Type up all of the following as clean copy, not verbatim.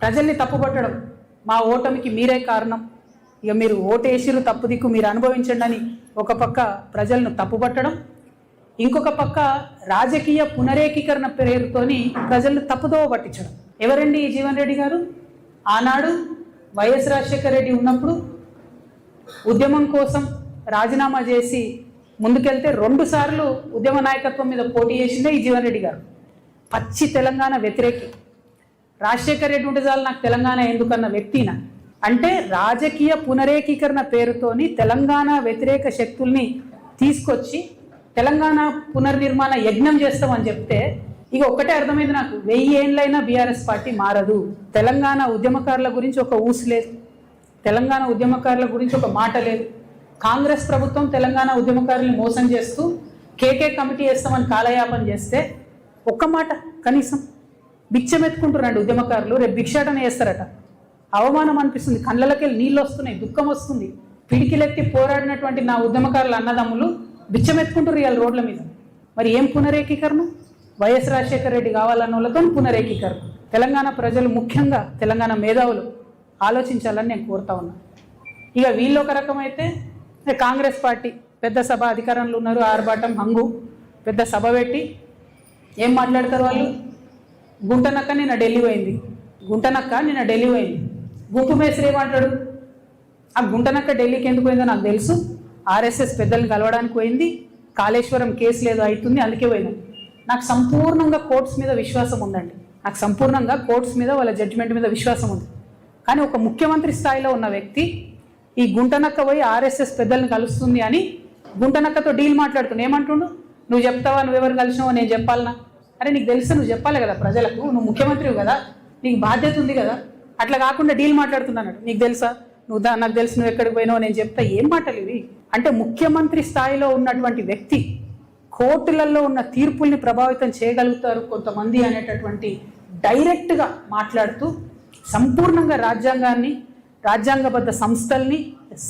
ప్రజల్ని తప్పుపట్టడం, మా ఓటమికి మీరే కారణం, ఇక మీరు ఓటేసిరు తప్పు దిక్కు మీరు అనుభవించండి అని ఒక పక్క ప్రజలను తప్పుపట్టడం, ఇంకొక పక్క రాజకీయ పునరేకీకరణ పేరుతోని ప్రజలను తప్పుదోవ పట్టించడం. ఎవరండి ఈ జీవన్ రెడ్డి గారు? ఆనాడు వైఎస్ రాజశేఖర రెడ్డి ఉన్నప్పుడు ఉద్యమం కోసం రాజీనామా చేసి ముందుకెళ్తే 2 సార్లు ఉద్యమ నాయకత్వం మీద పోటీ చేసిందే ఈ జీవన్ రెడ్డి గారు. పచ్చి తెలంగాణ వ్యతిరేకి. రాజశేఖర రెడ్డి ఉంటే చాలు నాకు తెలంగాణ ఎందుకన్న వ్యక్తిన. అంటే రాజకీయ పునరేకీకరణ పేరుతోని తెలంగాణ వ్యతిరేక శక్తుల్ని తీసుకొచ్చి తెలంగాణ పునర్నిర్మాణ యజ్ఞం చేస్తామని చెప్తే ఇక ఒక్కటే అర్థమైంది నాకు, 1000 ఏళ్ళైనా బీఆర్ఎస్ పార్టీ మారదు. తెలంగాణ ఉద్యమకారుల గురించి ఒక ఊసు లేదు, తెలంగాణ ఉద్యమకారుల గురించి ఒక మాట లేదు. కాంగ్రెస్ ప్రభుత్వం తెలంగాణ ఉద్యమకారుల్ని మోసం చేస్తూ కేకే కమిటీ వేస్తామని కాలయాపన చేస్తే ఒక్క మాట కనీసం బిచ్చమెత్తుకుంటున్నాడు ఉద్యమకారులు. రేపు భిక్షాటన చేస్తారట. అవమానం అనిపిస్తుంది, కళ్ళకి నీళ్ళు వస్తున్నాయి, దుఃఖం వస్తుంది. పిడికిలెత్తి పోరాడినటువంటి నా ఉద్యమకారుల అన్నదమ్ములు బిచ్చమెత్తుకుంటారు ఇవాళ రోడ్ల మీద. మరి ఏం పునరేకీకరణ? వైఎస్ రాజశేఖర రెడ్డి కావాలన్న వాళ్ళతో పునరేకీకరణ. తెలంగాణ ప్రజలు, ముఖ్యంగా తెలంగాణ మేధావులు ఆలోచించాలని నేను కోరుతా ఉన్నా. ఇక వీళ్ళు ఒక రకమైతే కాంగ్రెస్ పార్టీ పెద్ద సభ అధికారంలో ఉన్నారు, ఆర్భాటం హంగు పెద్ద సభ పెట్టి ఏం మాట్లాడతారు వాళ్ళు? గుంటనక్క నిన్న ఢిల్లీ పోయింది, గుంటనక్క నిన్న ఢిల్లీ పోయింది. గుంపు మేస్త్రి ఏమంటాడు? ఆ గుంటనక్క ఢిల్లీకి ఎందుకు పోయిందో నాకు తెలుసు, ఆర్ఎస్ఎస్ పెద్దల్ని కలవడానికి పోయింది, కాళేశ్వరం కేసులు ఏదో అవుతుంది అందుకే పోయింది. నాకు సంపూర్ణంగా కోర్ట్స్ మీద విశ్వాసం ఉందండి, నాకు సంపూర్ణంగా కోర్ట్స్ మీద వాళ్ళ జడ్జిమెంట్ మీద విశ్వాసం ఉంది. కానీ ఒక ముఖ్యమంత్రి స్థాయిలో ఉన్న వ్యక్తి ఈ గుంటనక్క పోయి ఆర్ఎస్ఎస్ పెద్దల్ని కలుస్తుంది అని గుంటనక్కతో డీల్ మాట్లాడుతున్నా. ఏమంటుండు? నువ్వు చెప్తావా, నువ్వెవరు కలిసినావో నేను చెప్పాలనా? అరే నీకు తెలుసు, నువ్వు చెప్పాలి కదా ప్రజలకు, నువ్వు ముఖ్యమంత్రివి కదా, నీకు బాధ్యత ఉంది కదా. అట్లా కాకుండా డీల్ మాట్లాడుతున్నాడు. నీకు తెలుసా, నువ్వు నాకు తెలుసు, నువ్వు ఎక్కడికి పోయినావు నేను చెప్తా. ఏం మాటలు ఇవి? అంటే ముఖ్యమంత్రి స్థాయిలో ఉన్నటువంటి వ్యక్తి కోర్టులలో ఉన్న తీర్పుల్ని ప్రభావితం చేయగలుగుతారు కొంతమంది అనేటటువంటి డైరెక్ట్గా మాట్లాడుతూ సంపూర్ణంగా రాజ్యాంగాన్ని, రాజ్యాంగబద్ధ సంస్థల్ని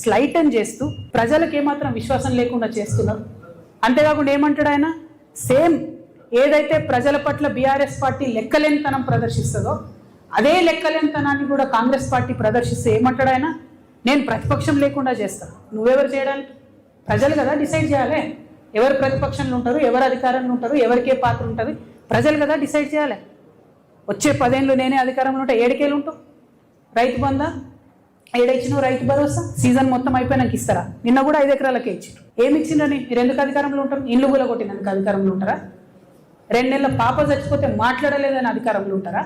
స్లైటన్ చేస్తూ ప్రజలకు ఏమాత్రం విశ్వాసం లేకుండా చేస్తున్నారు. అంతేకాకుండా ఏమంటాడు ఆయన? సేమ్ ఏదైతే ప్రజల పట్ల బీఆర్ఎస్ పార్టీ లెక్కలేనితనం ప్రదర్శిస్తుందో అదే లెక్కలేనితనాన్ని కూడా కాంగ్రెస్ పార్టీ ప్రదర్శిస్తే ఏమంటాడు ఆయన? నేను ప్రతిపక్షం లేకుండా చేస్తాను. నువ్వెవరు చేయడానికి? ప్రజలు కదా డిసైడ్ చేయాలి ఎవరు ప్రతిపక్షంలో ఉంటారు, ఎవరు అధికారంలో ఉంటారు, ఎవరికే పాత్ర ఉంటుంది. ప్రజలు కదా డిసైడ్ చేయాలి. వచ్చే 10 ఏళ్ళు నేనే అధికారంలో ఉంటా, 7 ఏళ్ళు ఉంటావు. రైతు బంధా ఏడిచ్చినావు, రైతు భరోసా సీజన్ మొత్తం అయిపోయినాక ఇస్తారా? నిన్న కూడా 5 ఎకరాలకే ఇచ్చారు. ఏమి ఇచ్చిందని మీరు ఎందుకు అధికారంలో ఉంటారు? ఇల్లు కూడా కొట్టినందుకు అధికారంలో ఉంటారా? 2 నెలల పాప చచ్చిపోతే మాట్లాడలేదని అధికారంలో ఉంటారా?